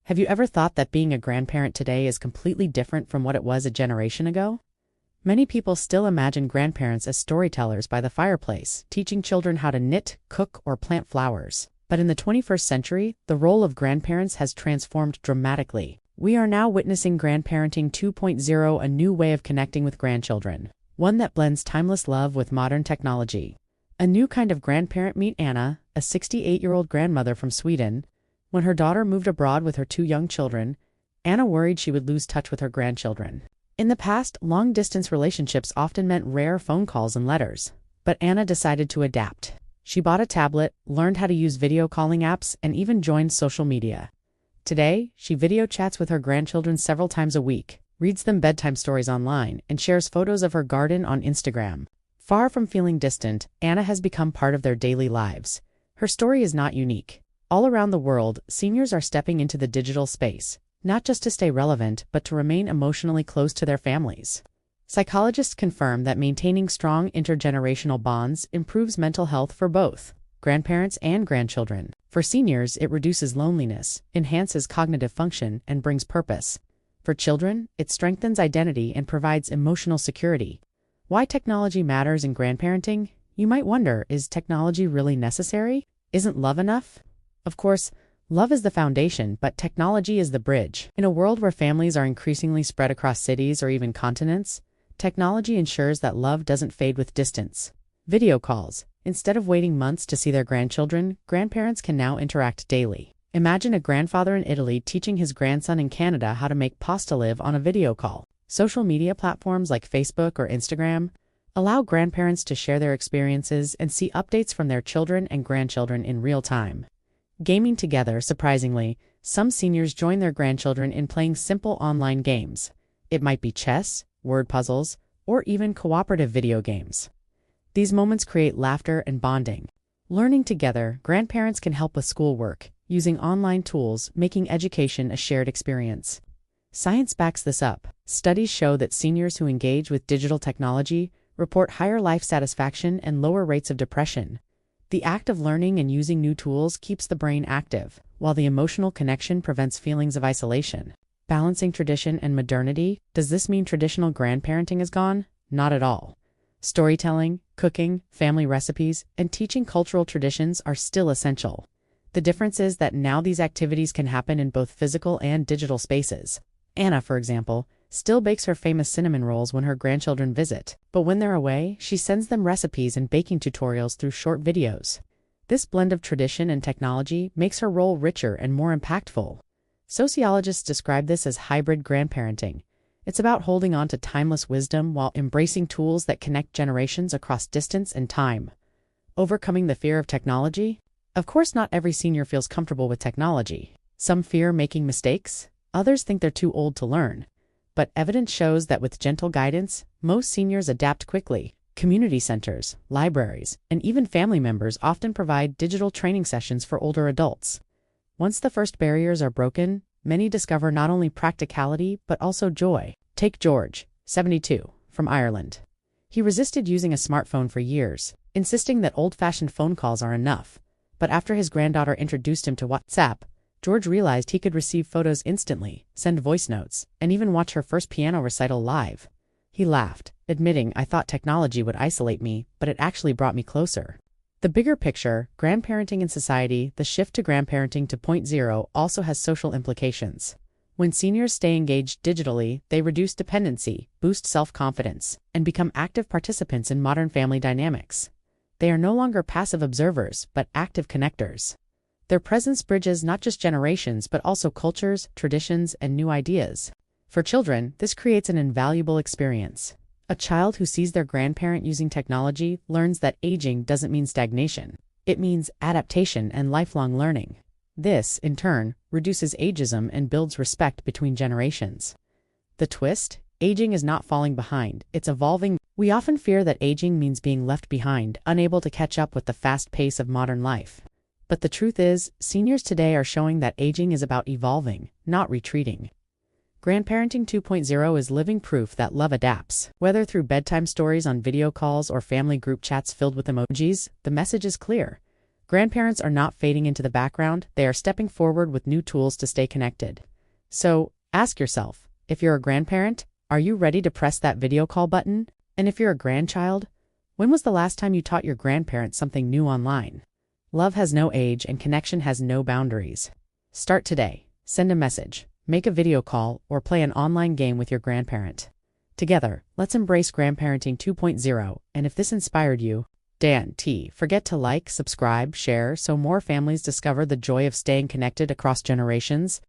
Have you ever thought that being a grandparent today is completely different from what it was a generation ago? Many people still imagine grandparents as storytellers by the fireplace, teaching children how to knit, cook, or plant flowers. But in the 21st century, the role of grandparents has transformed dramatically. We are now witnessing Grandparenting 2.0, a new way of connecting with grandchildren, one that blends timeless love with modern technology. A new kind of grandparent. Meet Anna, a 68-year-old grandmother from Sweden. When her daughter moved abroad with her two young children, Anna worried she would lose touch with her grandchildren. In the past, long-distance relationships often meant rare phone calls and letters. But Anna decided to adapt. She bought a tablet, learned how to use video calling apps, and even joined social media. Today, she video chats with her grandchildren several times a week, reads them bedtime stories online, and shares photos of her garden on Instagram. Far from feeling distant, Anna has become part of their daily lives. Her story is not unique. All around the world, seniors are stepping into the digital space, not just to stay relevant, but to remain emotionally close to their families. Psychologists confirm that maintaining strong intergenerational bonds improves mental health for both grandparents and grandchildren. For seniors, it reduces loneliness, enhances cognitive function, and brings purpose. For children, it strengthens identity and provides emotional security. Why technology matters in grandparenting? You might wonder, is technology really necessary? Isn't love enough? Of course, love is the foundation, but technology is the bridge. In a world where families are increasingly spread across cities or even continents, technology ensures that love doesn't fade with distance. Video calls. Instead of waiting months to see their grandchildren, grandparents can now interact daily. Imagine a grandfather in Italy teaching his grandson in Canada how to make pasta live on a video call. Social media platforms like Facebook or Instagram allow grandparents to share their experiences and see updates from their children and grandchildren in real time. Gaming together. Surprisingly, some seniors join their grandchildren in playing simple online games. It might be chess, word puzzles, or even cooperative video games. These moments create laughter and bonding. Learning together, grandparents can help with schoolwork, using online tools, making education a shared experience. Science backs this up. Studies show that seniors who engage with digital technology report higher life satisfaction and lower rates of depression. The act of learning and using new tools keeps the brain active, while the emotional connection prevents feelings of isolation. Balancing tradition and modernity. Does this mean traditional grandparenting is gone? Not at all. Storytelling, cooking, family recipes, and teaching cultural traditions are still essential. The difference is that now these activities can happen in both physical and digital spaces. Anna, for example, still bakes her famous cinnamon rolls when her grandchildren visit, but when they're away, she sends them recipes and baking tutorials through short videos. This blend of tradition and technology makes her role richer and more impactful. Sociologists describe this as hybrid grandparenting. It's about holding on to timeless wisdom while embracing tools that connect generations across distance and time. Overcoming the fear of technology? Of course, not every senior feels comfortable with technology. Some fear making mistakes, others think they're too old to learn. But evidence shows that with gentle guidance, most seniors adapt quickly. Community centers, libraries, and even family members often provide digital training sessions for older adults. Once the first barriers are broken, many discover not only practicality but also joy. Take George, 72, from Ireland. He resisted using a smartphone for years, insisting that old-fashioned phone calls are enough. But after his granddaughter introduced him to WhatsApp, George realized he could receive photos instantly, send voice notes, and even watch her first piano recital live. He laughed, admitting, "I thought technology would isolate me, but it actually brought me closer." The bigger picture, grandparenting in society, the shift to Grandparenting 2.0 also has social implications. When seniors stay engaged digitally, they reduce dependency, boost self-confidence, and become active participants in modern family dynamics. They are no longer passive observers, but active connectors. Their presence bridges not just generations, but also cultures, traditions, and new ideas. For children, this creates an invaluable experience. A child who sees their grandparent using technology learns that aging doesn't mean stagnation. It means adaptation and lifelong learning. This, in turn, reduces ageism and builds respect between generations. The twist? Aging is not falling behind, it's evolving. We often fear that aging means being left behind, unable to catch up with the fast pace of modern life. But the truth is, seniors today are showing that aging is about evolving, not retreating. Grandparenting 2.0 is living proof that love adapts. Whether through bedtime stories on video calls or family group chats filled with emojis, the message is clear. Grandparents are not fading into the background, they are stepping forward with new tools to stay connected. So, ask yourself, if you're a grandparent, are you ready to press that video call button? And if you're a grandchild, when was the last time you taught your grandparents something new online? Love has no age and connection has no boundaries. Start today. Send a message, make a video call, or play an online game with your grandparent. Together, let's embrace Grandparenting 2.0, and if this inspired you, Dan T. Forget to like, subscribe, share so more families discover the joy of staying connected across generations.